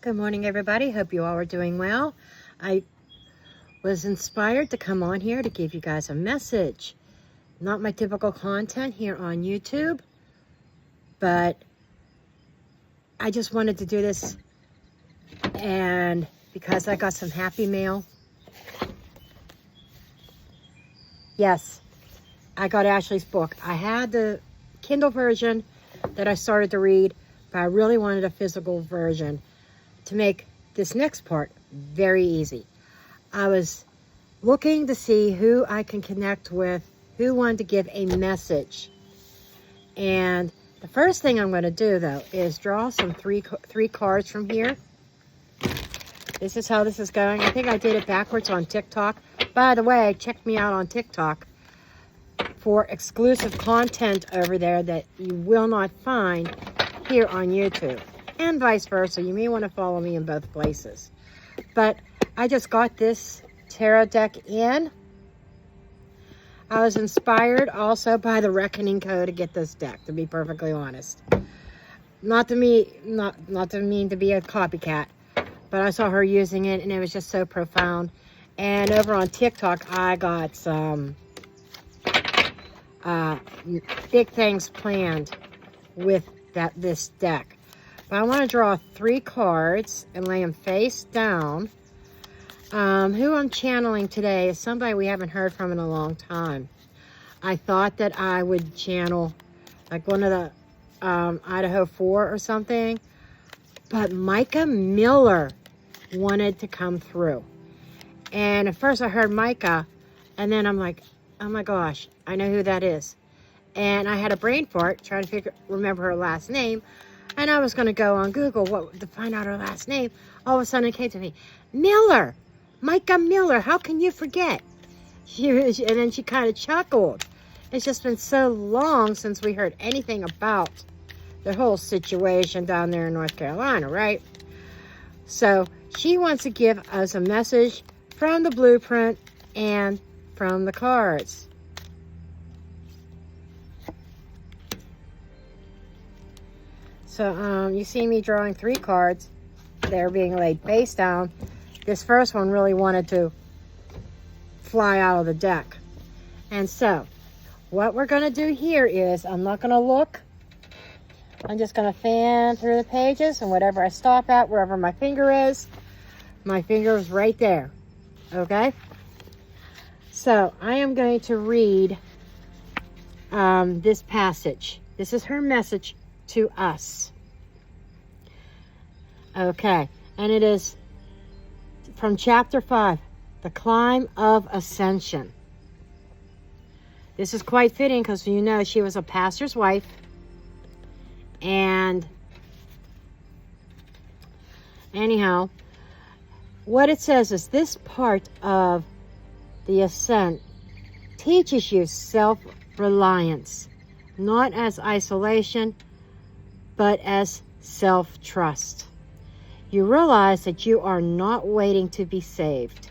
Good morning, everybody. Hope you all are doing well. I was inspired to come on here to give you guys a message. Not my typical content here on YouTube, but I just wanted to do this, and because I got some happy mail. Yes, I got Ashley's book. I had the Kindle version that I started to read, but I really wanted a physical version to make this next part very easy. I was looking to see who I can connect with, who wanted to give a message. And the first thing I'm going to do, though, is draw some three cards from here. This is how this is going. I think I did it backwards on TikTok. By the way, check me out on TikTok for exclusive content over there that you will not find here on YouTube. And vice versa. You may want to follow me in both places. But I just got this tarot deck in. I was inspired also by the Reckoning Code to get this deck, to be perfectly honest. Not to mean to be a copycat, but I saw her using it and it was just so profound. And over on TikTok, I got some big things planned with this deck. But I want to draw 3 cards and lay them face down. Who I'm channeling today is somebody we haven't heard from in a long time. I thought that I would channel like one of the Idaho 4 or something, but Mica Miller wanted to come through. And at first I heard Mica, and then I'm like, oh my gosh, I know who that is. And I had a brain fart trying to remember her last name. And I was going to go on Google to find out her last name. All of a sudden it came to me, Miller, Mica Miller, how can you forget? And then she kind of chuckled. It's just been so long since we heard anything about the whole situation down there in North Carolina, right? So she wants to give us a message from the blueprint and from the cards. So you see me drawing 3 cards. They're being laid face down. This first one really wanted to fly out of the deck. And so what we're going to do here is, I'm not going to look. I'm just going to fan through the pages, and whatever I stop at, wherever my finger is right there. Okay? So I am going to read this passage. This is her message to us. Okay, and it is from chapter 5, The Climb of Ascension. This is quite fitting because you know she was a pastor's wife, and anyhow, what it says is this part of the ascent teaches you self-reliance, not as isolation, but as self-trust. You realize that you are not waiting to be saved.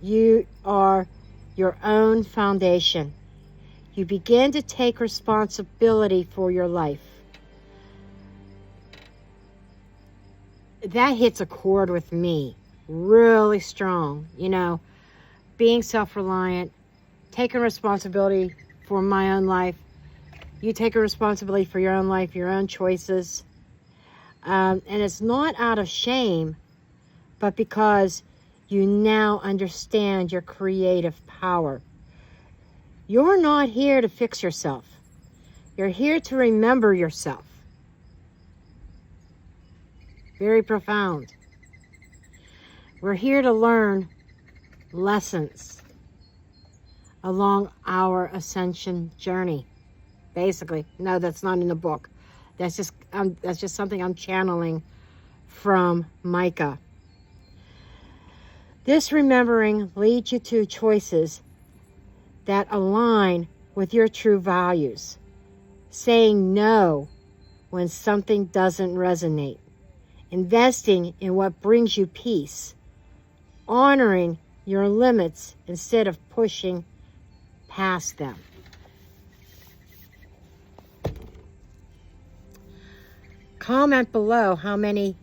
You are your own foundation. You begin to take responsibility for your life. That hits a chord with me really strong. You know, being self-reliant, taking responsibility for my own life. You take a responsibility for your own life, your own choices. And it's not out of shame, but because you now understand your creative power. You're not here to fix yourself. You're here to remember yourself. Very profound. We're here to learn lessons along our ascension journey. Basically, no, that's not in the book. That's just something I'm channeling from Mica. This remembering leads you to choices that align with your true values. Saying no when something doesn't resonate. Investing in what brings you peace. Honoring your limits instead of pushing past them. Comment below how many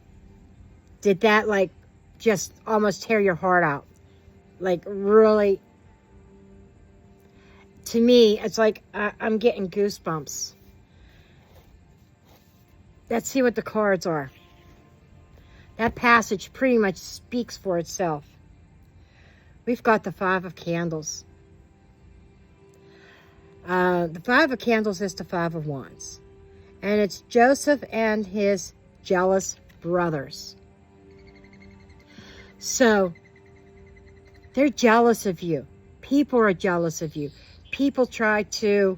did that like just almost tear your heart out? Like really, to me, it's like I'm getting goosebumps. Let's see what the cards are. That passage pretty much speaks for itself. We've got the Five of Candles. The Five of Candles is the Five of Wands. And it's Joseph and his jealous brothers. So, they're jealous of you. People are jealous of you. People try to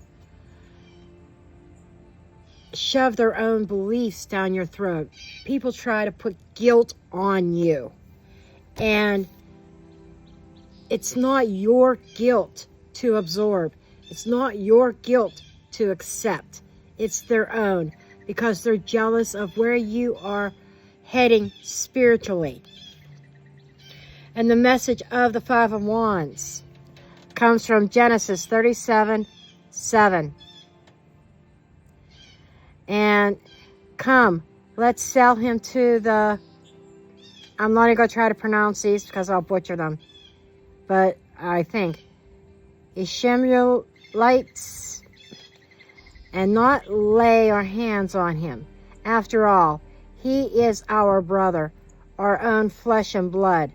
shove their own beliefs down your throat. People try to put guilt on you. And it's not your guilt to absorb. It's not your guilt to accept. It's their own, because they're jealous of where you are heading spiritually. And the message of the Five of Wands comes from Genesis 37:7. And come, let's sell him to the... I'm not going to try to pronounce these because I'll butcher them. But I think Ishmaelites, and not lay our hands on him. After all, he is our brother, our own flesh and blood.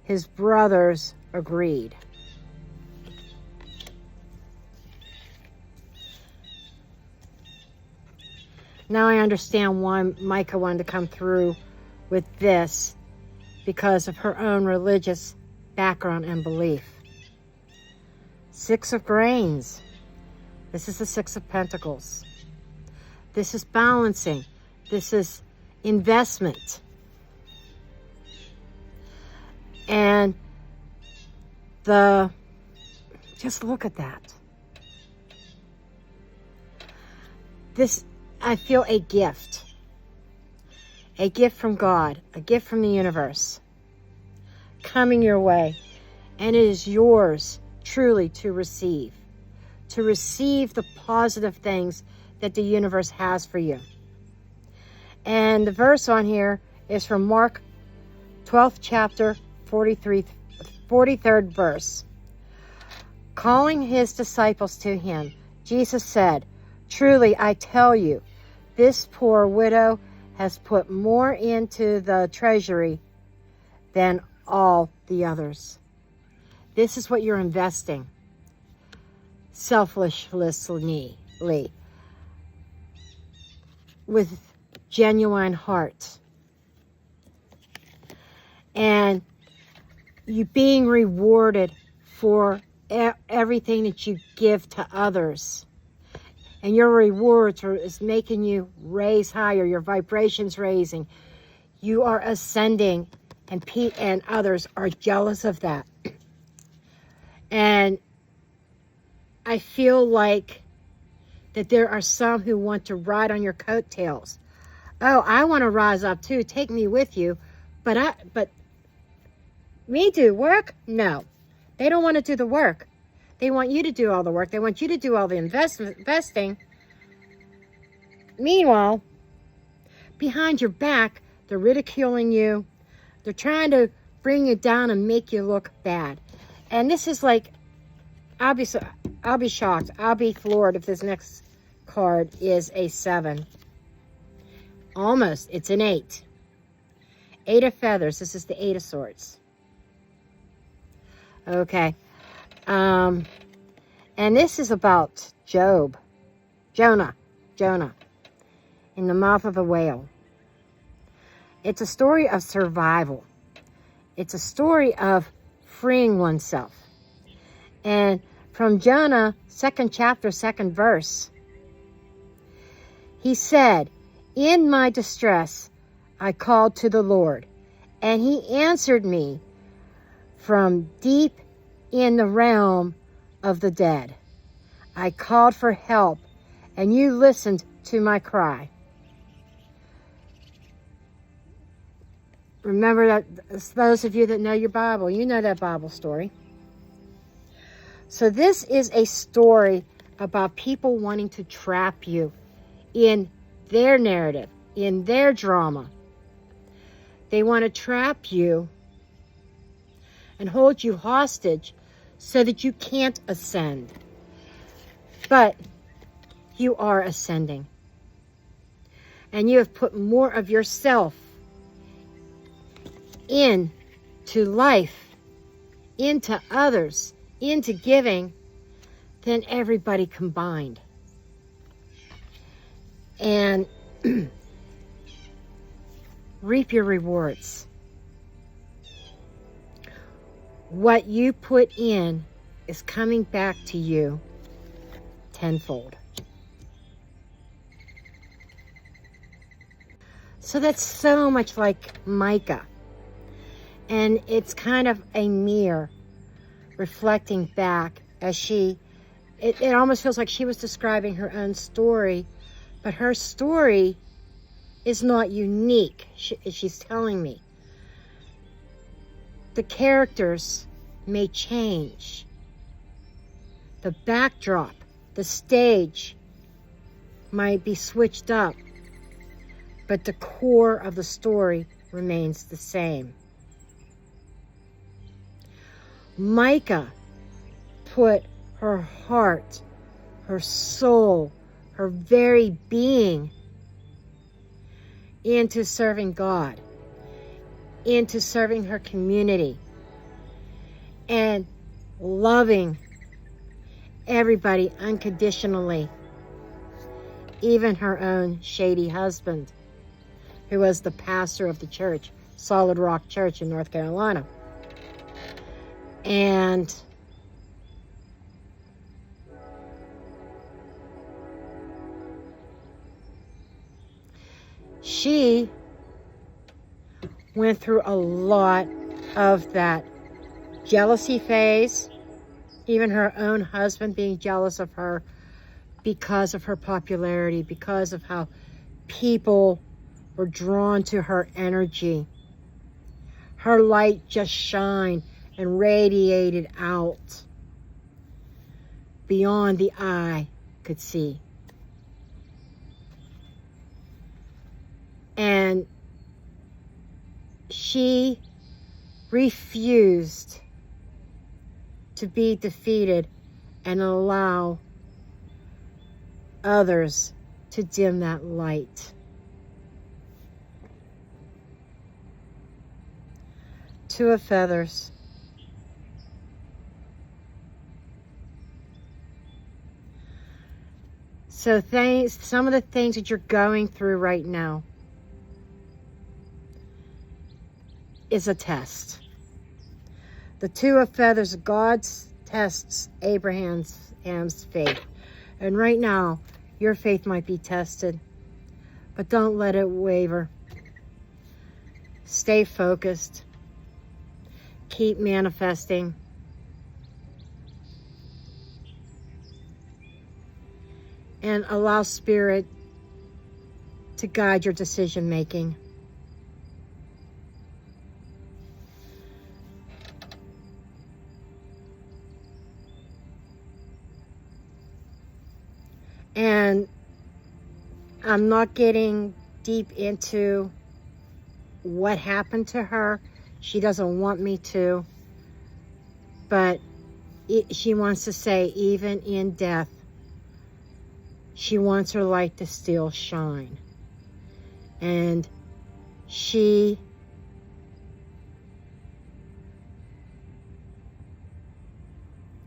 His brothers agreed. Now I understand why Mica wanted to come through with this, because of her own religious background and belief. Six of Grains. This is the Six of Pentacles. This is balancing. This is investment. And just look at that. This, I feel a gift from God, a gift from the universe coming your way, and it is yours truly to receive the positive things that the universe has for you. And the verse on here is from Mark 12th chapter 43rd verse. Calling his disciples to him, Jesus said, "Truly I tell you, this poor widow has put more into the treasury than all the others." This is what you're investing selflessly, with genuine heart. And you being rewarded for everything that you give to others. And your rewards is making you raise higher. Your vibrations raising. You are ascending, and others are jealous of that. And I feel like that there are some who want to ride on your coattails. Oh, I want to rise up too. Take me with you. But me do work? No. They don't want to do the work. They want you to do all the work. They want you to do all the investing. Meanwhile, behind your back, they're ridiculing you. They're trying to bring you down and make you look bad. And this is like, I'll be shocked. I'll be floored if this next card is a 7. Almost. It's an 8. 8 of Feathers. This is the 8 of Swords. Okay. And this is about Jonah, in the mouth of a whale. It's a story of survival. It's a story of freeing oneself. And from Jonah, 2nd chapter, 2nd verse, he said, "In my distress, I called to the Lord, and he answered me from deep in the realm of the dead. I called for help, and you listened to my cry." Remember that, those of you that know your Bible, you know that Bible story. So this is a story about people wanting to trap you in their narrative, in their drama. They want to trap you and hold you hostage so that you can't ascend. But you are ascending. And you have put more of yourself into life, into others, into giving than everybody combined. And reap your rewards. What you put in is coming back to you tenfold. So that's so much like Mica. And it's kind of a mirror reflecting back as it almost feels like she was describing her own story, but her story is not unique. She's telling me the characters may change. The backdrop, the stage might be switched up, but the core of the story remains the same. Mica put her heart, her soul, her very being into serving God, into serving her community, and loving everybody unconditionally, even her own shady husband, who was the pastor of the church, Solid Rock Church in North Carolina. And she went through a lot of that jealousy phase, even her own husband being jealous of her because of her popularity, because of how people were drawn to her energy. Her light just shined and radiated out beyond the eye could see. And she refused to be defeated and allow others to dim that light. Two of feathers. So some of the things that you're going through right now is a test. The two of feathers, God tests Abraham's faith. And right now, your faith might be tested, but don't let it waver. Stay focused. Keep manifesting. And allow Spirit to guide your decision making. And I'm not getting deep into what happened to her. She doesn't want me to. But she wants to say, even in death, she wants her light to still shine. And she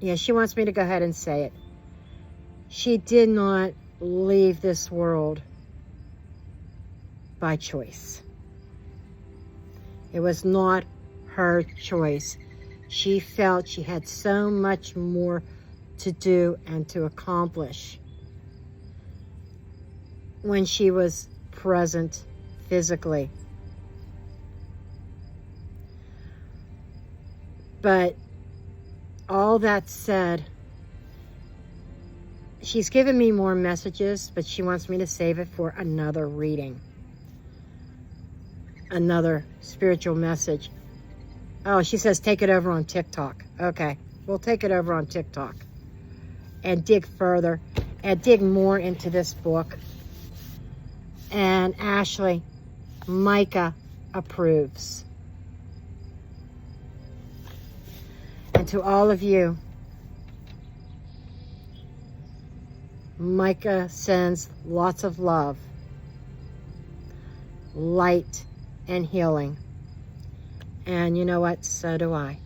wants me to go ahead and say it. She did not leave this world by choice. It was not her choice. She felt she had so much more to do and to accomplish when she was present physically. But all that said, she's given me more messages, but she wants me to save it for another reading. Another spiritual message. Oh, she says take it over on TikTok. Okay, we'll take it over on TikTok and dig further and dig more into this book. And Ashley, Mica, approves. And to all of you, Mica sends lots of love, light, and healing. And you know what? So do I.